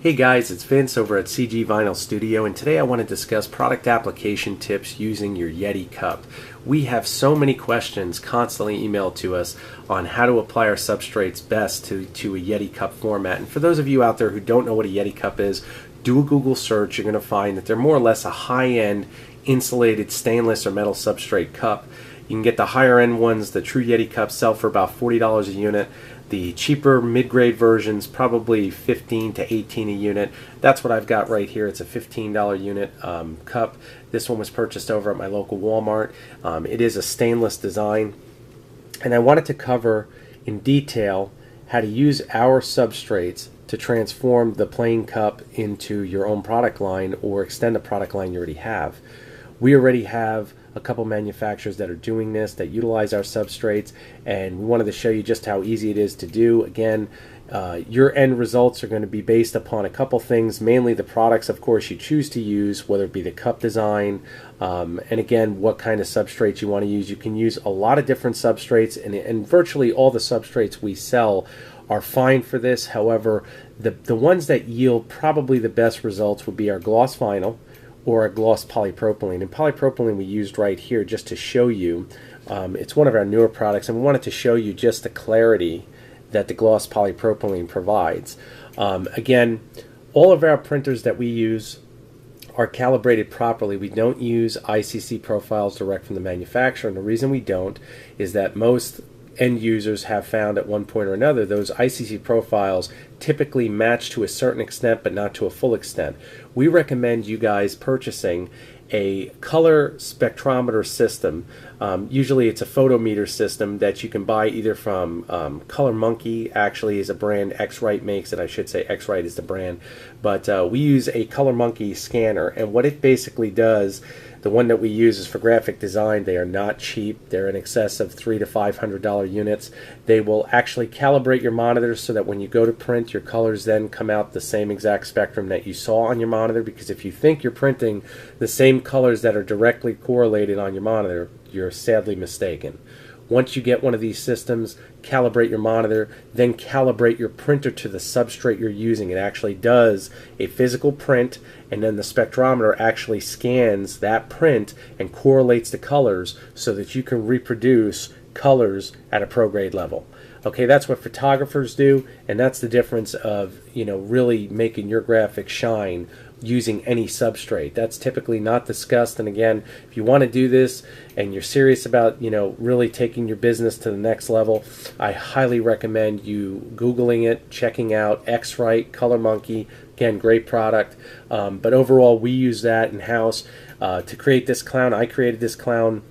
Hey guys, it's Vince over at CG Vinyl Studio, and today I want to discuss product application tips using your Yeti cup. We have so many questions constantly emailed to us on how to apply our substrates best to a Yeti cup format. And for those of you out there who don't know what a Yeti cup is, do a Google search. You're going to find that they're more or less a high-end insulated stainless or metal substrate cup. You can get the higher end ones, the true Yeti cups, sell for about $40 a unit. The cheaper mid-grade versions, probably $15 to $18 a unit. That's what I've got right here. It's a $15 unit cup. This one was purchased over at my local Walmart. It is a stainless design. And I wanted to cover in detail how to use our substrates to transform the plain cup into your own product line or extend the product line you already have. We already have a couple manufacturers that are doing this, that utilize our substrates, and we wanted to show you just how easy it is to do. Again, your end results are going to be based upon a couple things, mainly the products, of course, you choose to use, whether it be the cup design, and again, what kind of substrates you want to use. You can use a lot of different substrates, and virtually all the substrates we sell are fine for this. However, the ones that yield probably the best results would be our gloss vinyl, or a gloss polypropylene. And polypropylene we used right here just to show you. It's one of our newer products, and we wanted to show you just the clarity that the gloss polypropylene provides. Again, all of our printers that we use are calibrated properly. We don't use ICC profiles direct from the manufacturer, and the reason we don't is that most end users have found at one point or another those ICC profiles typically match to a certain extent but not to a full extent. We recommend you guys purchasing a color spectrometer system. Usually it's a photometer system that you can buy either from Color Monkey, actually is a brand, X-Rite makes it, I should say X-Rite is the brand, but we use a Color Monkey scanner, and what it basically does, the one that we use is for graphic design. They are not cheap. They're in excess of $300 to $500 units. They will actually calibrate your monitors so that when you go to print, your colors then come out the same exact spectrum that you saw on your monitor, because if you think you're printing the same colors that are directly correlated on your monitor, you're sadly mistaken. Once you get one of these systems, calibrate your monitor, then calibrate your printer to the substrate you're using. It actually does a physical print, and then the spectrometer actually scans that print and correlates the colors so that you can reproduce colors at a pro-grade level. Okay, that's what photographers do, and that's the difference of, really making your graphics shine using any substrate. That's typically not discussed, and again, if you want to do this and you're serious about, really taking your business to the next level, I highly recommend you Googling it, checking out X-Rite, Color Monkey. Again, great product, but overall we use that in-house to create this clown. I created this clown,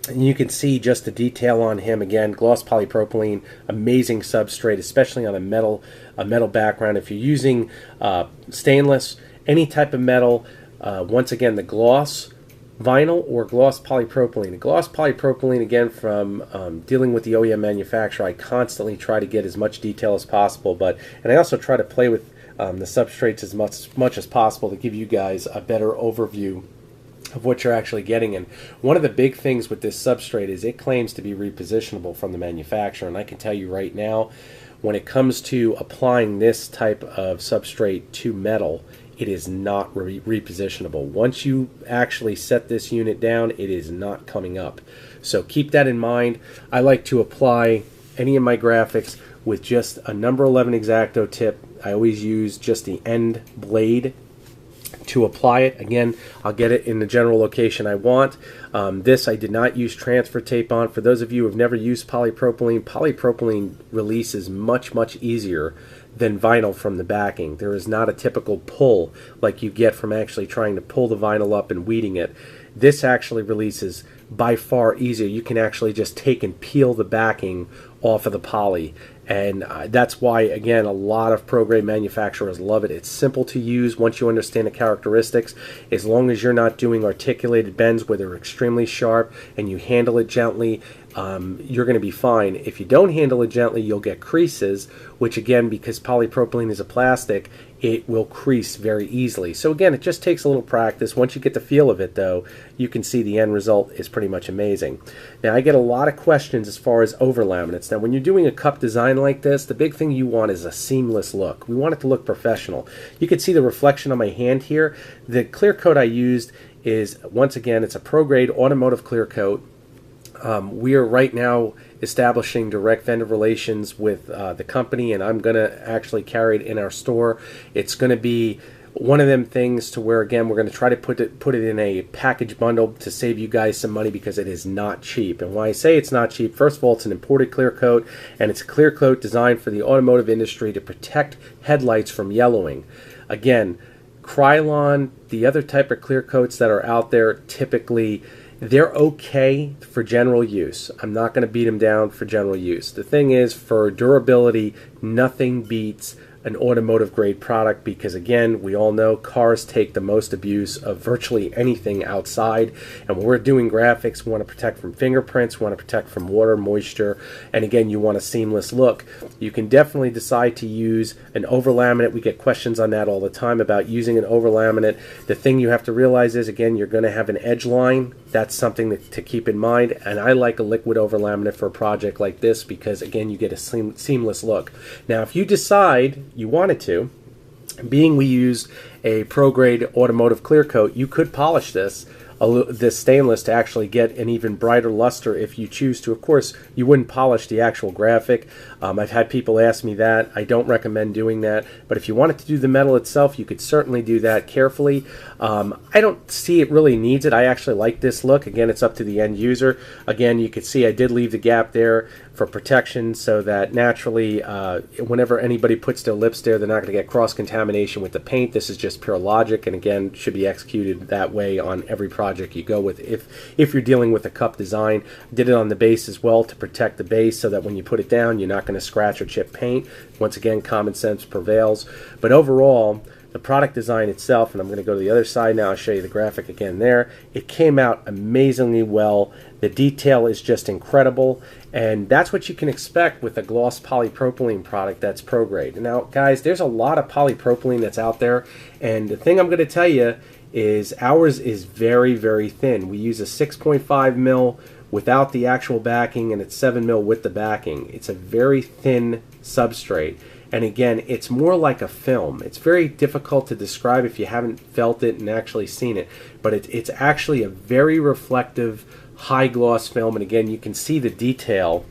and you can see just the detail on him. Again, gloss polypropylene, amazing substrate, especially on a metal background. If you're using stainless, any type of metal, once again, the gloss vinyl or gloss polypropylene. The gloss polypropylene, again, from dealing with the OEM manufacturer, I constantly try to get as much detail as possible, and I also try to play with the substrates as much as possible to give you guys a better overview of what you're actually getting. And one of the big things with this substrate is it claims to be repositionable from the manufacturer, and I can tell you right now, when it comes to applying this type of substrate to metal, it is not repositionable. Once you actually set this unit down, it is not coming up. So keep that in mind. I like to apply any of my graphics with just a number 11 X-Acto tip. I always use just the end blade to apply it. Again, I'll get it in the general location I want. This I did not use transfer tape on. For those of you who have never used polypropylene, polypropylene releases much easier than vinyl from the backing. There is not a typical pull like you get from actually trying to pull the vinyl up and weeding it. This actually releases by far easier. You can actually just take and peel the backing off of the poly, and that's why, again, a lot of pro-grade manufacturers love it. It's simple to use once you understand the characteristics. As long as you're not doing articulated bends where they're extremely sharp and you handle it gently, you're going to be fine. If you don't handle it gently, you'll get creases, which again, because polypropylene is a plastic, it will crease very easily. So again, it just takes a little practice. Once you get the feel of it though, you can see the end result is pretty much amazing. Now I get a lot of questions as far as over laminates. Now when you're doing a cup design like this, the big thing you want is a seamless look. We want it to look professional. You can see the reflection on my hand here. The clear coat I used is, once again, it's a pro grade automotive clear coat. We are right now establishing direct vendor relations with the company, and I'm going to actually carry it in our store. It's going to be one of them things to where, again, we're going to try to put it in a package bundle to save you guys some money, because it is not cheap. And when I say it's not cheap, first of all, it's an imported clear coat, and it's a clear coat designed for the automotive industry to protect headlights from yellowing. Again, Krylon, the other type of clear coats that are out there, typically they're okay for general use. I'm not going to beat them down for general use. The thing is, for durability, nothing beats an automotive grade product, because again, we all know cars take the most abuse of virtually anything outside, and when we're doing graphics, we want to protect from fingerprints, we want to protect from water, moisture, and again, you want a seamless look. You can definitely decide to use an over laminate. We get questions on that all the time about using an over laminate. The thing you have to realize is, again, you're going to have an edge line. That's something to keep in mind, and I like a liquid over laminate for a project like this because, again, you get a seamless look. Now, if you decide you wanted to, being we used a pro-grade automotive clear coat, you could polish this stainless to actually get an even brighter luster if you choose to. Of course, you wouldn't polish the actual graphic. I've had people ask me that. I don't recommend doing that, but if you wanted to do the metal itself, you could certainly do that carefully. I don't see it really needs it. I actually like this look. Again, it's up to the end user. Again, you can see I did leave the gap there for protection so that naturally whenever anybody puts their lips there, they're not going to get cross-contamination with the paint. This is just pure logic, and again, should be executed that way on every project you go with. If you're dealing with a cup design, I did it on the base as well to protect the base so that when you put it down, you're not going to scratch or chip paint. Once again, common sense prevails. But overall, the product design itself, and I'm going to go to the other side now, I'll show you the graphic again there. It came out amazingly well. The detail is just incredible, and that's what you can expect with a gloss polypropylene product that's pro grade. Now, guys, there's a lot of polypropylene that's out there, and the thing I'm going to tell you is ours is very, very thin. We use a 6.5 mil without the actual backing, and it's 7 mil with the backing. It's a very thin substrate. And again, it's more like a film. It's very difficult to describe if you haven't felt it and actually seen it. But it's actually a very reflective, high gloss film. And again, you can see the detail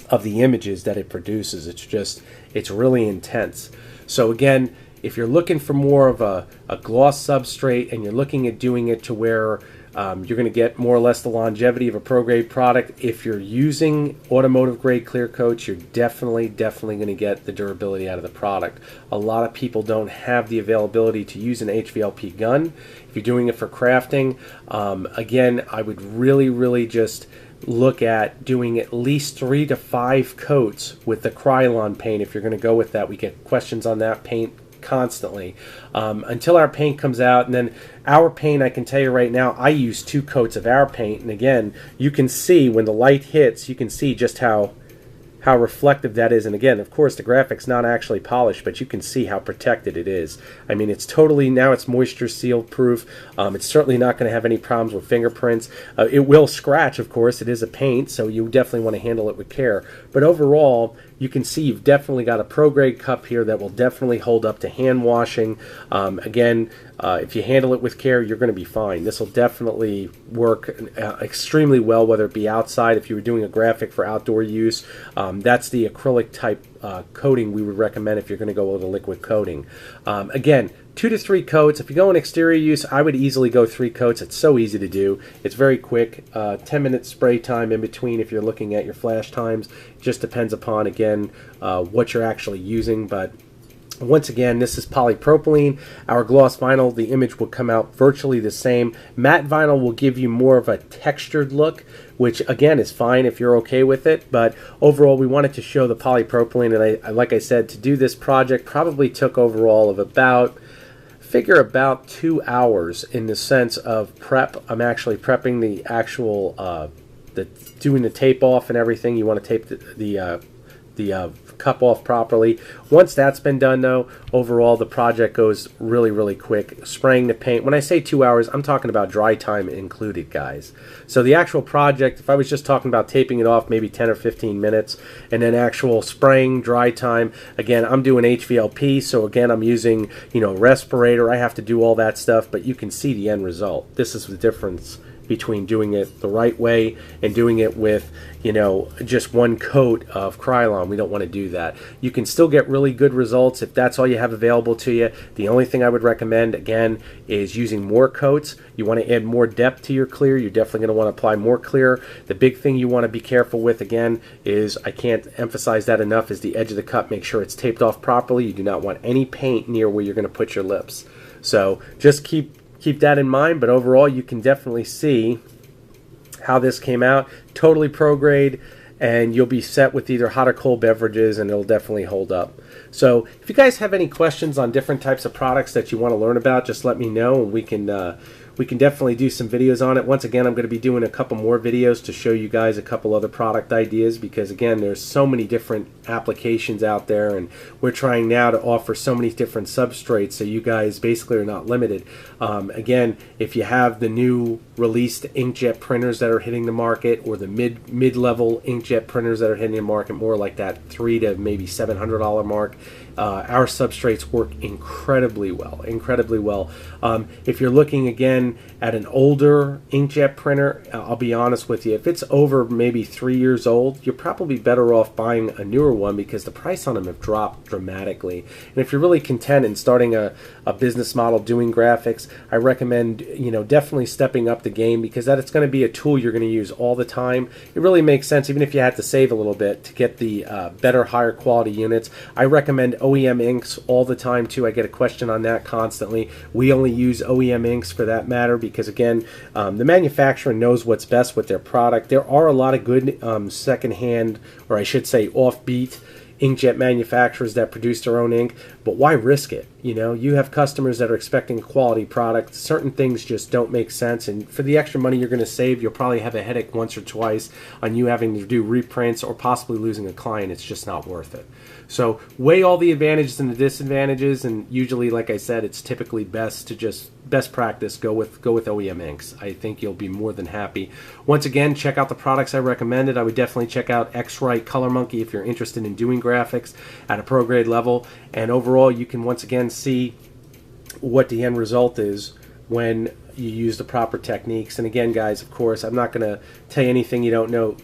of the images that it produces. It's really intense. So again, if you're looking for more of a gloss substrate and you're looking at doing it to where you're going to get more or less the longevity of a pro-grade product, if you're using automotive-grade clear coats, you're definitely going to get the durability out of the product. A lot of people don't have the availability to use an HVLP gun. If you're doing it for crafting, again, I would really just look at doing at least 3 to 5 coats with the Krylon paint if you're going to go with that. We get questions on that paint constantly until our paint comes out. And then our paint, I can tell you right now, I use 2 coats of our paint, and again, you can see when the light hits, you can see just how reflective that is. And again, of course, the graphic's not actually polished, but you can see how protected it is. I mean, it's totally, now it's moisture seal proof. It's certainly not going to have any problems with fingerprints. It will scratch, of course. It is a paint, so you definitely want to handle it with care. But overall, you can see you've definitely got a pro-grade cup here that will definitely hold up to hand washing. Again, if you handle it with care, you're going to be fine. This will definitely work extremely well, whether it be outside. If you were doing a graphic for outdoor use, that's the acrylic type coating we would recommend if you're going to go with a liquid coating. Again, 2 to 3 coats. If you go in exterior use, I would easily go 3 coats. It's so easy to do. It's very quick. 10-minute spray time in between if you're looking at your flash times. It just depends upon, again, what you're actually using. But once again, this is polypropylene. Our gloss vinyl, the image will come out virtually the same. Matte vinyl will give you more of a textured look, which again is fine if you're okay with it. But overall, we wanted to show the polypropylene, and I like I said, to do this project probably took overall of about 2 hours in the sense of prep. I'm actually prepping the actual doing the tape off and everything. You want to tape the cup off properly. Once that's been done though, overall the project goes really, really quick. Spraying the paint, when I say 2 hours, I'm talking about dry time included, guys. So the actual project, if I was just talking about taping it off, maybe 10 or 15 minutes, and then actual spraying, dry time, again, I'm doing HVLP, so again, I'm using, you know, respirator. I have to do all that stuff, but you can see the end result. This is the difference between doing it the right way and doing it with, you know, just one coat of Krylon. We don't want to do that. You can still get really good results if that's all you have available to you. The only thing I would recommend, again, is using more coats. You want to add more depth to your clear. You're definitely going to want to apply more clear. The big thing you want to be careful with, again, is, I can't emphasize that enough, is the edge of the cup. Make sure it's taped off properly. You do not want any paint near where you're going to put your lips. So just keep that in mind, but overall you can definitely see how this came out. Totally pro grade, and you'll be set with either hot or cold beverages, and it'll definitely hold up. So if you guys have any questions on different types of products that you want to learn about, just let me know, and we can definitely do some videos on it. Once again, I'm going to be doing a couple more videos to show you guys a couple other product ideas, because again, there's so many different applications out there, and we're trying now to offer so many different substrates, so you guys basically are not limited. Again, if you have the new released inkjet printers that are hitting the market, or the mid-level inkjet printers that are hitting the market, more like that $300 to maybe $700 mark, our substrates work incredibly well, if you're looking again at an older inkjet printer, I'll be honest with you, if it's over maybe 3 years old, you're probably better off buying a newer one, because the price on them have dropped dramatically. And if you're really content in starting a business model doing graphics, I recommend, you know, definitely stepping up the game, because that it's going to be a tool you're going to use all the time. It really makes sense, even if you had to save a little bit to get the better, higher quality units. I recommend OEM inks all the time too. I get a question on that constantly. We only use OEM inks for that matter, because again, the manufacturer knows what's best with their product. There are a lot of good secondhand, or I should say offbeat, inkjet manufacturers that produce their own ink, but why risk it? You know, you have customers that are expecting a quality product. Certain things just don't make sense, and for the extra money you're going to save, you'll probably have a headache once or twice on you having to do reprints or possibly losing a client. It's just not worth it. So weigh all the advantages and the disadvantages, and usually, like I said, it's typically best to just best practice go with OEM inks. I think you'll be more than happy. Once again, check out the products I recommended. I would definitely check out X-Rite Color Monkey if you're interested in doing graphics at a pro grade level, and overall you can once again see what the end result is when you use the proper techniques. And again, guys, of course, I'm not going to tell you anything you don't know.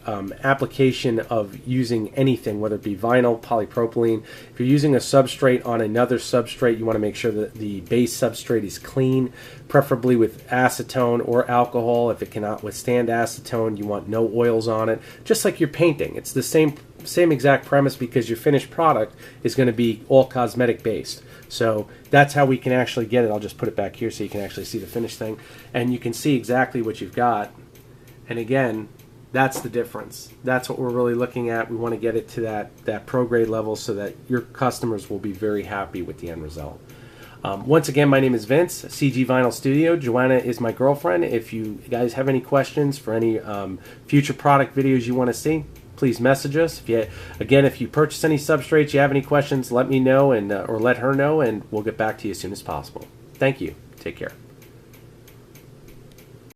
Application of using anything, whether it be vinyl, polypropylene. If you're using a substrate on another substrate, you want to make sure that the base substrate is clean, preferably with acetone or alcohol. If it cannot withstand acetone, you want no oils on it. Just like you're painting, it's the same exact premise, because your finished product is going to be all cosmetic based. So that's how we can actually get it. I'll just put it back here so you can actually see the finished thing, and you can see exactly what you've got. And again, that's the difference. That's what we're really looking at. We want to get it to that pro grade level so that your customers will be very happy with the end result. Once again, my name is Vince, CG Vinyl Studio. Joanna is my girlfriend. If you guys have any questions for any future product videos you want to see, please message us. If you purchase any substrates, you have any questions, let me know, and or let her know, and we'll get back to you as soon as possible. Thank you. Take care.